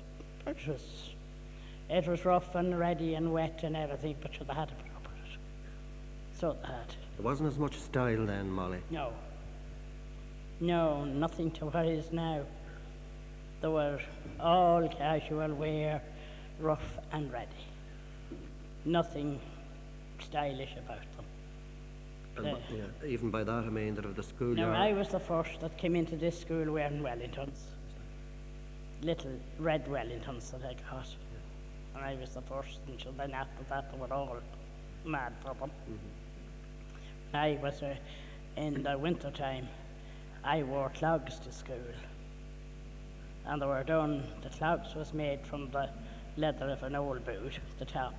Speaker 5: It was rough and ready and wet and everything, but they had to put up with it. So they had.
Speaker 1: There wasn't as much style then, Molly.
Speaker 5: No. No, nothing to what is now. They were all casual wear, rough and ready. Nothing stylish about them.
Speaker 1: And, yeah, even by that I mean that of the
Speaker 5: Now,
Speaker 1: schoolyard.
Speaker 5: I was the first that came into this school wearing Wellingtons. Little red Wellingtons that I got. And I was the first, and so then after that they were all mad for them. I was, in the winter time, I wore clogs to school. And they were done, the clogs was made from the leather of an old boot, the top.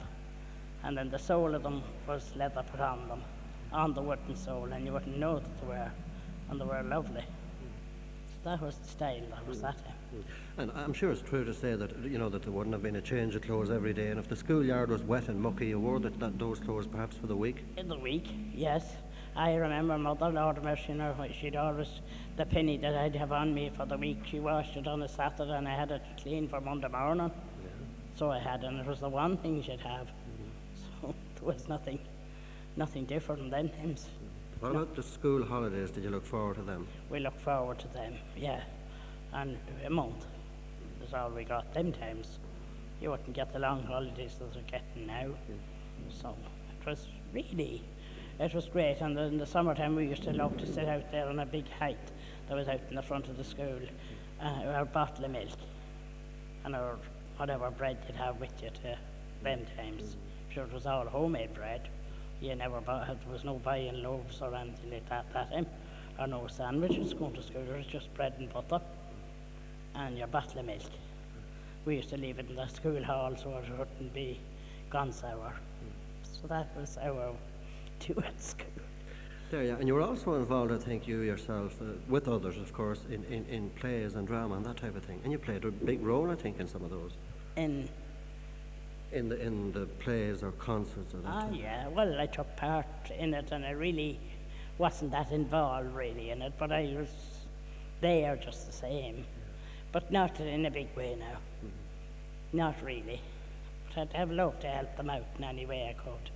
Speaker 5: And then the sole of them was leather put on them, on the wooden sole, and you wouldn't know that they were. And they were lovely. So that was the style that was that time.
Speaker 1: And I'm sure it's true to say that, you know, that there wouldn't have been a change of clothes every day, and if the schoolyard was wet and mucky, you wore those clothes perhaps for the week.
Speaker 5: In the week, yes. I remember Mother, Lord mercy, you know, she'd always, the penny that I'd have on me for the week, she washed it on a Saturday and I had it clean for Monday morning. So I had, and it was the one thing she'd have. So there was nothing different then.
Speaker 1: What about the school holidays? Did you look forward to them?
Speaker 5: We look forward to them, yeah. And a month is all we got them times. You wouldn't get the long holidays that they're getting now. So it was really, it was great. And in the summertime we used to love to sit out there on a big height that was out in the front of the school, our bottle of milk and our whatever bread you'd have with you to them times. Sure, it was all homemade bread. You never bought, there was no buying loaves or anything like that time, or no sandwiches going to school. It was just bread and butter and your bottle of milk. We used to leave it in the school hall so it wouldn't be gone sour. So that was our do at school.
Speaker 1: There, yeah. And you were also involved, I think, you yourself, with others, of course, in plays and drama and that type of thing. And you played a big role, I think, in some of those. In the plays or concerts or that.
Speaker 5: Yeah. Well, I took part in it, and I really wasn't that involved really in it, but I was there just the same, but not in a big way now. Not really. But I'd have loved to help them out in any way I could.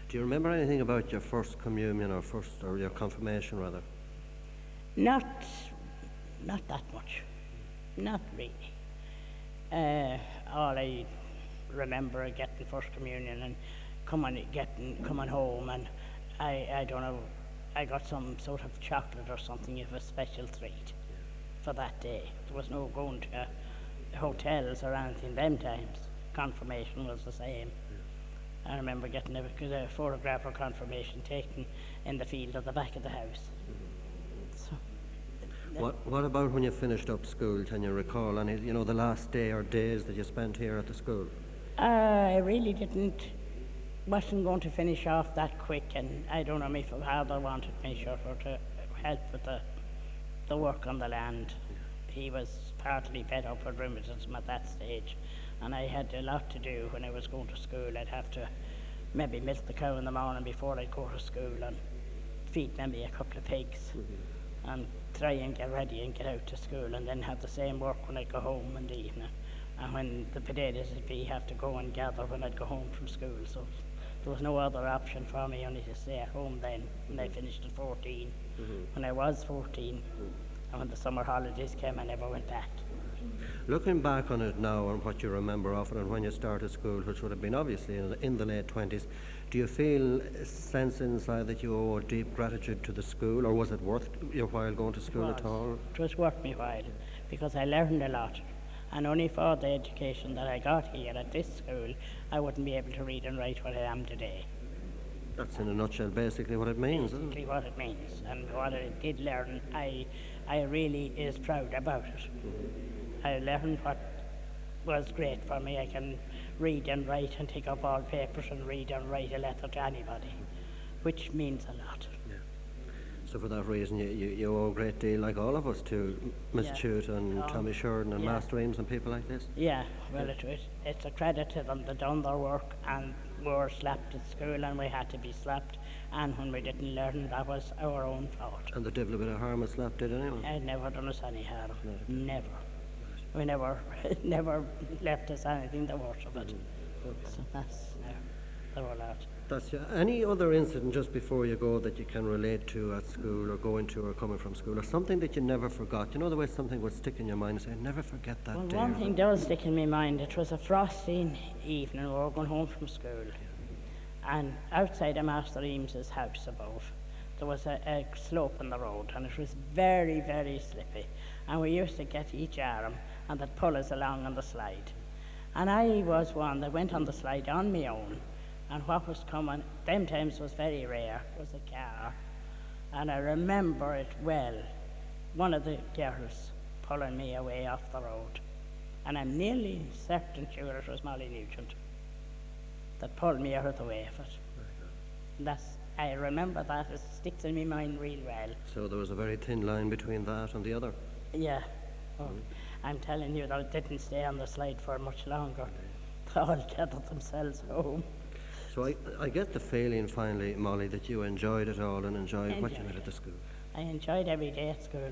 Speaker 1: Do you remember anything about your first communion or your confirmation rather?
Speaker 5: Not that much. Not really. All I remember getting first communion and coming home, and I don't know, I got some sort of chocolate or something of a special treat for that day. There was no going to hotels or anything them times. Confirmation was the same. I remember getting a photograph of confirmation taken in the field at the back of the house. So,
Speaker 1: What about when you finished up school? Can you recall any, the last day or days that you spent here at the school?
Speaker 5: I really wasn't going to finish off that quick, and I don't know if father wanted me sure to help with the work on the land. He was partly fed up with rheumatism at that stage, and I had a lot to do when I was going to school. I'd have to maybe milk the cow in the morning before I'd go to school and feed maybe a couple of pigs and try and get ready and get out to school, and then have the same work when I'd go home in the evening. And when the potatoes would be, have to go and gather when I'd go home from school. So there was no other option for me only to stay at home then when I finished at 14. When I was 14, and when the summer holidays came, I never went back.
Speaker 1: Looking back on it now and what you remember of it and when you started school, which would have been obviously in the late 20s, do you feel a sense inside that you owe deep gratitude to the school, or was it worth your while going to school at all?
Speaker 5: It was worth me while, because I learned a lot. And only for the education that I got here at this school, I wouldn't be able to read and write what I am today.
Speaker 1: That's in a nutshell basically what it means, isn't it?
Speaker 5: Basically what it means, and what I did learn, I really is proud about it. I learned what was great for me. I can read and write and take up all papers and read and write a letter to anybody, which means a lot.
Speaker 1: So for that reason, you owe a great deal, like all of us, to Miss Chute and Tommy Sheridan and Master Eames and people like this.
Speaker 5: Yeah, well, it's a credit to them. They done their work, and we were slapped at school, and we had to be slapped. And when we didn't learn, that was our own fault.
Speaker 1: And the devil a bit of harm is slapped, did anyone?
Speaker 5: It never done us any harm. Never. We never left us anything the worst of it. So that's the whole lot.
Speaker 1: That's any other incident just before you go that you can relate to at school or going to or coming from school, or something that you never forgot? You know the way something would stick in your mind and say, never forget that
Speaker 5: Well,
Speaker 1: day.
Speaker 5: one thing does stick in my mind. It was a frosty evening. We were going home from school, and outside of Master Eames's house above, there was a slope in the road, and it was very, very slippy. And we used to get each arm, and they'd pull us along on the slide. And I was one that went on the slide on my own. And what was coming, them times was very rare, was a car. And I remember it well, one of the girls pulling me away off the road. And I'm nearly certain sure it was Molly Nugent that pulled me out of the way of it. I remember that, it sticks in my mind real well.
Speaker 1: So there was a very thin line between that and the other.
Speaker 5: Yeah. Oh, I'm telling you, they didn't stay on the slide for much longer. They all gathered themselves home.
Speaker 1: So I get the feeling finally, Molly, that you enjoyed it all and enjoyed what you did at the school.
Speaker 5: I enjoyed every day at school.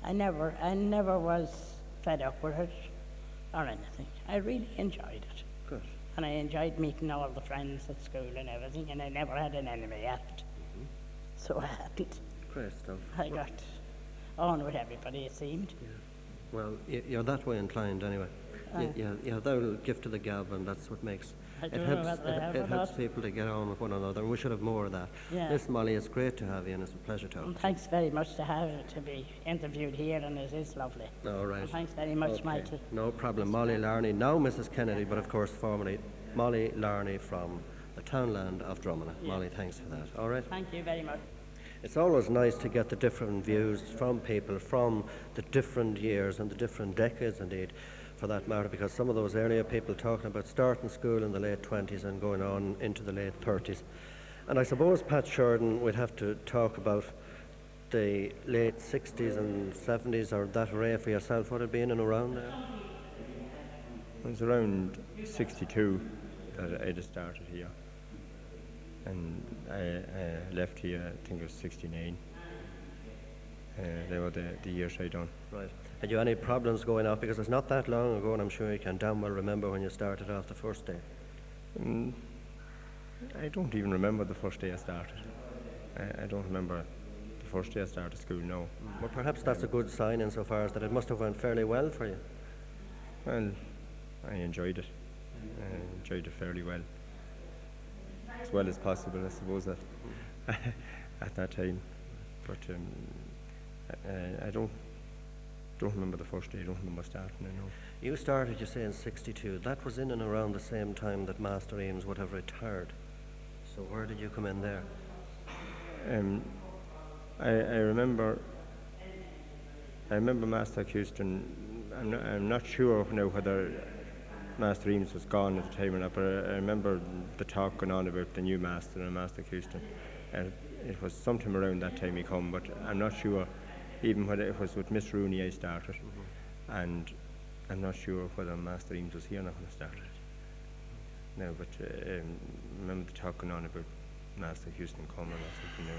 Speaker 5: I never was fed up with it or anything. I really enjoyed it.
Speaker 1: Good.
Speaker 5: And I enjoyed meeting all the friends at school and everything, and I never had an enemy at it. So I hadn't.
Speaker 1: Great stuff.
Speaker 5: I got on with everybody, it seemed.
Speaker 1: Yeah. Well, you're that way inclined anyway. You have that gift to the gab, and that's what makes it helps people to get on with one another, and we should have more of that.
Speaker 5: Yeah.
Speaker 1: Listen, Molly, it's great to have you, and it's a pleasure to have you.
Speaker 5: Thanks very much to be interviewed here, and it is lovely.
Speaker 1: All right.
Speaker 5: And thanks very much, Michael.
Speaker 1: No problem. Molly Larney, now Mrs. Kennedy, but of course formerly Molly Larney from the townland of Drummond.
Speaker 5: Yeah.
Speaker 1: Molly, thanks for that. All right.
Speaker 5: Thank you very much.
Speaker 1: It's always nice to get the different views from people from the different years and the different decades, indeed, for that matter, because some of those earlier people talking about starting school in the late 20s and going on into the late 30s. And I suppose, Pat Sheridan, we'd have to talk about the late 60s and 70s, or that array for yourself. Would it be in and around there?
Speaker 6: It was around 62 that I just started here. And I left here, I think it was 69. They were the years I done.
Speaker 1: Right. Had you any problems going off? Because it's not that long ago, and I'm sure you can damn well remember when you started off the first day.
Speaker 6: I don't even remember the first day I started. I don't remember the first day I started school, no.
Speaker 1: Well, perhaps that's a good sign insofar as that it must have went fairly well for you.
Speaker 6: Well, I enjoyed it. I enjoyed it fairly well. As well as possible, I suppose, at that time. But I don't remember the first day. I don't remember starting, I know.
Speaker 1: You started, you say, in 62. That was in and around the same time that Master Eames would have retired. So where did you come in there?
Speaker 6: I remember Master Houston. I'm not sure now whether Master Eames was gone at the time or not, but I remember the talk going on about the new master and Master Houston. It was sometime around that time he come, but I'm not sure. Even when it was with Miss Rooney I started, and I'm not sure whether Master Eames was here or not when I started. now, but remember talking on about Master Houston coming or something.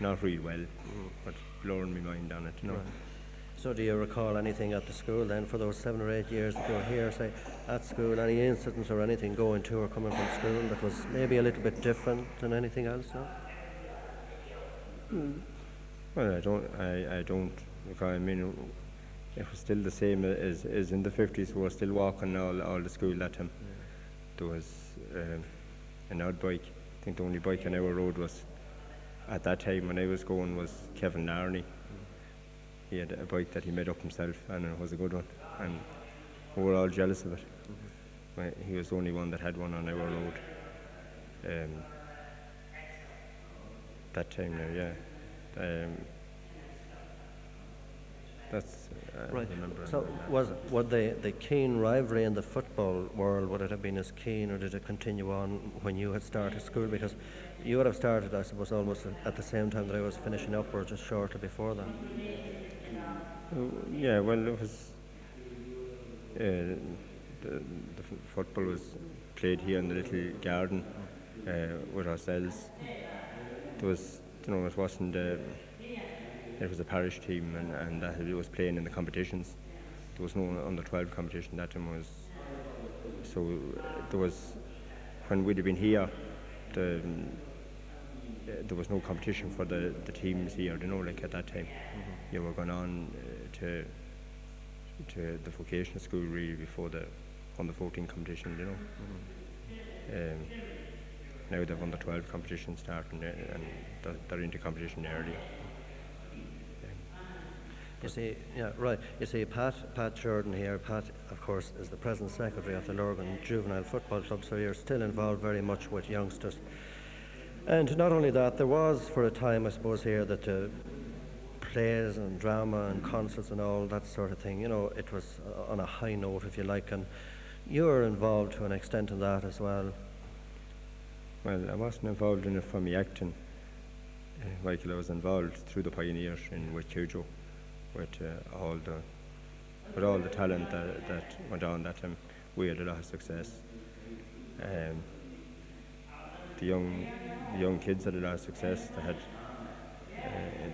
Speaker 6: Not real well, but blowing my mind on it.
Speaker 1: Right. So do you recall anything at the school then for those 7 or 8 years that you were here, say, at school, any incidents or anything going to or coming from school that was maybe a little bit different than anything else, no?
Speaker 6: Well, I don't, because I mean, it was still the same as in the 50s. We were still walking all the school that time. There was an odd bike. I think the only bike on our road was, at that time when I was going, was Cavan. He had a bike that he made up himself, and it was a good one, and we were all jealous of it. He was the only one that had one on our road. That time now, yeah. That's
Speaker 1: Right.
Speaker 6: I remember.
Speaker 1: So would the keen rivalry in the football world, would it have been as keen, or did it continue on when you had started school? Because you would have started, I suppose, almost at the same time that I was finishing up, or just shortly before that.
Speaker 6: Yeah, well, it was the football was played here in the little garden with ourselves. There was, it wasn't. It was a parish team, and that it was playing in the competitions. There was no under 12 competition that time. So there was, when we'd have been here, there was no competition for the teams here. Like at that time, you were going on to the vocational school really before the under 14 competition. Now they've under 12 competition starting, and they're into competition earlier.
Speaker 1: You see, yeah, right. You see, Pat Jordan here. Pat, of course, is the present secretary of the Lurgan Juvenile Football Club, so you're still involved very much with youngsters. And not only that, there was for a time, I suppose, here that plays and drama and concerts and all that sort of thing, it was on a high note, if you like, and you were involved to an extent in that as well.
Speaker 6: Well, I wasn't involved in it from my acting. Michael, I was involved through the pioneers with Cujo. With all the talent that went on that time, we had a lot of success. The young kids had a lot of success.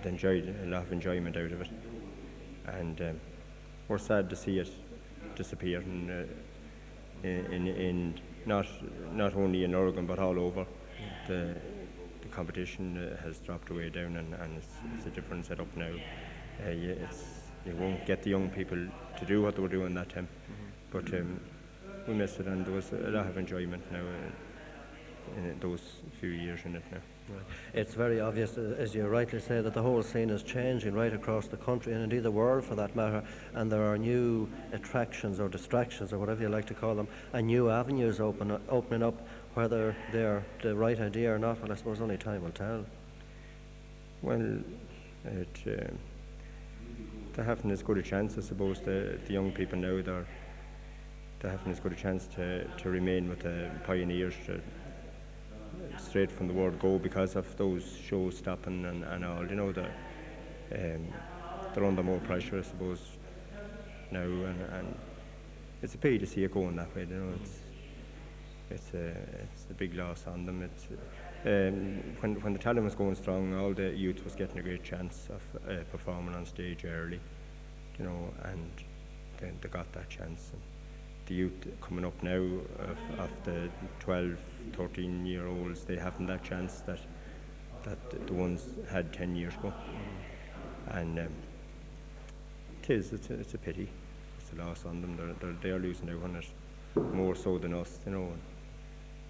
Speaker 6: They enjoyed a lot of enjoyment out of it, and we're sad to see it disappear. In not only in Oregon but all over, the competition has dropped away down, and it's a different setup now. You won't get the young people to do what they were doing that time, but we missed it, and there was a lot of enjoyment now in those few years in it now.
Speaker 1: Right. It's very obvious, as you rightly say, that the whole scene is changing right across the country, and indeed the world for that matter, and there are new attractions or distractions or whatever you like to call them, and new avenues opening up. Whether they're the right idea or not, well, I suppose only time will tell.
Speaker 6: Well, they're having as good a chance, I suppose. The young people now, they're having as good a chance to remain with the pioneers straight from the word go, because of those shows stopping and all. They're under more pressure, I suppose, now, and it's a pity to see it going that way. It's a big loss on them. When the talent was going strong, all the youth was getting a great chance of performing on stage early, and then they got that chance. And the youth coming up now of the 12, 13-year-olds, they haven't that chance that the ones had 10 years ago. And it's a pity. It's a loss on them. They're losing out on it more so than us, And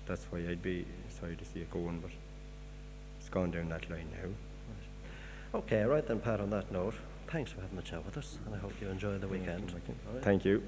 Speaker 6: that's why I'd be sorry to see it going, but it's gone down that line now.
Speaker 1: Right. Okay, right then, Pat, on that note, thanks for having the chat with us, and I hope you enjoy the weekend.
Speaker 6: Thank you.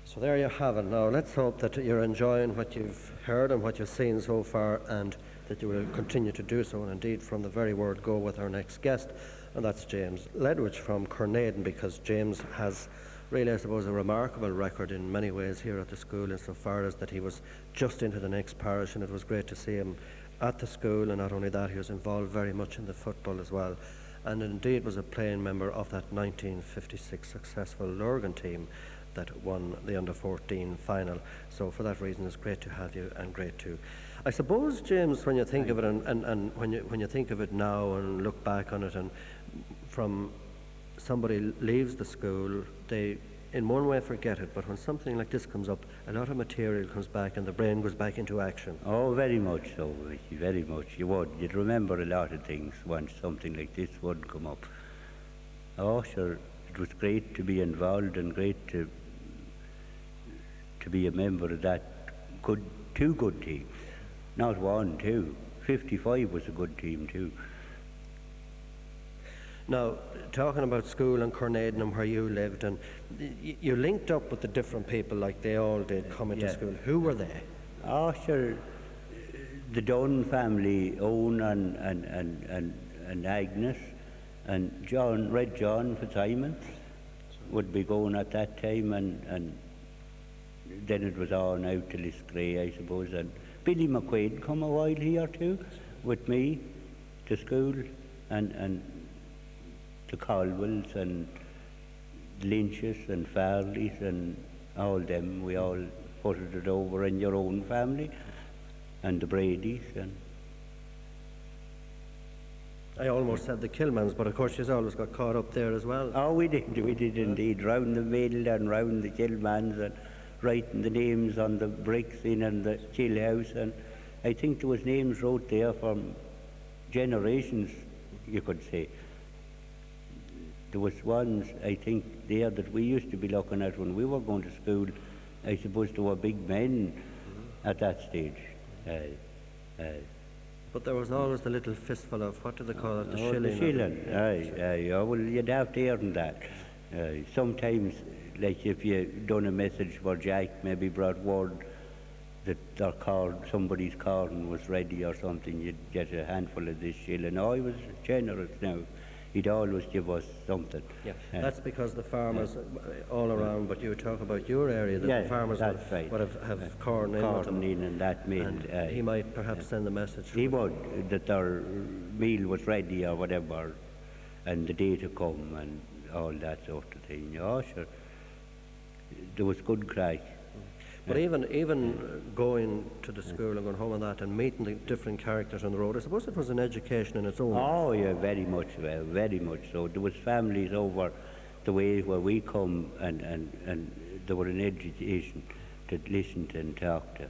Speaker 1: So there you have it. Now let's hope that you're enjoying what you've heard and what you've seen so far, and that you will continue to do so, and indeed from the very word go with our next guest, and that's James Ledwidge from Correagh, because James has really, I suppose, a remarkable record in many ways here at the school, insofar as that he was just into the next parish, and it was great to see him at the school, and not only that, he was involved very much in the football as well, and indeed was a playing member of that 1956 successful Lurgan team that won the under-14 final. So for that reason, it's great to have you, and great to, I suppose, James, when you think of it, and when you think of it now and look back on it, and from somebody leaves the school, they in one way forget it, but when something like this comes up, a lot of material comes back and the brain goes back into action.
Speaker 7: Oh, very much so, Ricky, very much. You'd remember a lot of things once something like this would come up. Oh, sure, it was great to be involved and great to be a member of that two good teams. Not one, two. 55 was a good team too.
Speaker 1: Now, talking about school in Correagh and where you lived, and you linked up with the different people like they all did coming to school. Who were they?
Speaker 7: Oh, sure. The Dunn family, Owen and Agnes, and Red John Fitzsimons would be going at that time, and then it was on out to Liscray, I suppose, and Billy McQuaid come a while here too, with me to school, and the Caldwells and Lynches and Farleys and all them, we all put it over in your own family, and the Bradys. And
Speaker 1: I almost said the Kilmans, but of course she's always got caught up there as well.
Speaker 7: oh, we did indeed, round the middle and round the Kilmans, and writing the names on the bricks in and the chill house, and I think there was names wrote there from generations, you could say. There was ones, I think, there that we used to be looking at when we were going to school. I suppose there were big men at that stage.
Speaker 1: But there was always the little fistful of, what do they call it, the shilling?
Speaker 7: The shilling, aye. Oh, well, you'd have to earn that. Sometimes, like if you done a message for Jack, maybe brought word that somebody's corn was ready or something, you'd get a handful of this shilling. Oh, he was generous now. He'd always give us something.
Speaker 1: Yeah, that's because the farmers all around, but you talk about your area, that the farmers would have corn in with them.
Speaker 7: And that meant...
Speaker 1: And he might perhaps send a message.
Speaker 7: He would, that their meal was ready or whatever, and the day to come and all that sort of thing. Oh, sure. There was good crack.
Speaker 1: But even going to the school and going home and that, and meeting the different characters on the road, I suppose it was an education in its own.
Speaker 7: Oh, yeah, very much so. There was families over the way where we come, and there were an education to listen to and talk to.